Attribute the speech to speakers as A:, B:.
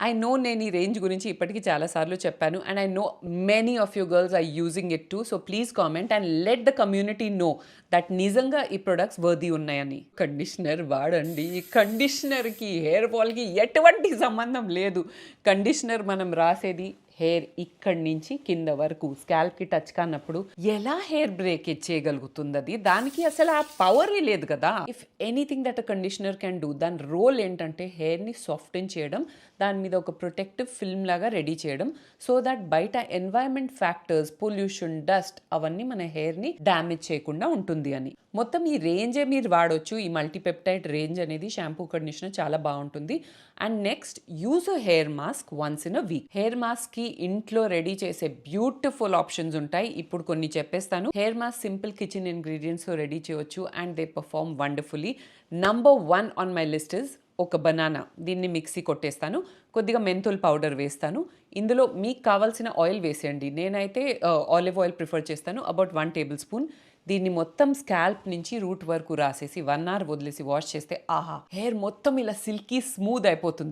A: I know నేను ఈ range గురించి ఇప్పటికి చాలా సార్లు చెప్పాను. And I know many of you girls are using it too. So please comment and let the community know that నిజంగా ఈ ప్రొడక్ట్స్ వర్ది ఉన్నాయని. కండిషనర్ వాడండి. కండిషనర్కి హెయిర్ ఫాల్కి ఎటువంటి సంబంధం లేదు. కండిషనర్ మనం రాసేది హెయిర్ ఇక్కడి నుంచి కింద వరకు స్కాల్ప్కి టచ్ కానప్పుడు ఎలా హెయిర్ బ్రేక్ చేయగలుగుతుంది అది? దానికి అసలు ఆ పవరే లేదు కదా. If anything that a conditioner can do, దాని రోల్ ఏంటంటే హెయిర్ని సాఫ్టెన్ చేయడం, దాని మీద ఒక ప్రొటెక్టివ్ ఫిల్మ్ లాగా రెడీ చేయడం, సో దట్ బయట ఎన్వైరన్మెంట్ ఫ్యాక్టర్స్, పొల్యూషన్, డస్ట్ అవన్నీ మన హెయిర్ని డ్యామేజ్ చేయకుండా ఉంటుంది అని. మొత్తం ఈ రేంజే మీరు వాడొచ్చు. ఈ మల్టీపెప్టైడ్ రేంజ్ అనేది షాంపూ కండిషనర్ చాలా బాగుంటుంది. And next, use a hair mask once in a week. Hair మాస్క్కి ఇంట్లో రెడీ చేసే బ్యూటిఫుల్ ఆప్షన్స్ ఉంటాయి. ఇప్పుడు కొన్ని చెప్పేస్తాను. హెయిర్ మాస్క్ సింపుల్ కిచెన్ ఇంగ్రీడియంట్స్తో రెడీ చేయవచ్చు and they perform wonderfully. Number 1 on my list is ఒక బనానా. దీన్ని మిక్సీ కొట్టేస్తాను, కొద్దిగా మెంతుల్ పౌడర్ వేస్తాను, ఇందులో మీకు కావాల్సిన ఆయిల్ వేసేయండి. నేనైతే ఆలివ్ ఆయిల్ ప్రిఫర్ చేస్తాను, అబౌట్ 1 టేబుల్ స్పూన్. దీన్ని మొత్తం స్కాల్ప్ నుంచి రూట్ వరకు రాసేసి 1 అవర్ వదిలేసి వాష్ చేస్తే ఆహా, హెయిర్ మొత్తం ఇలా సిల్కీ స్మూత్ అయిపోతుంది.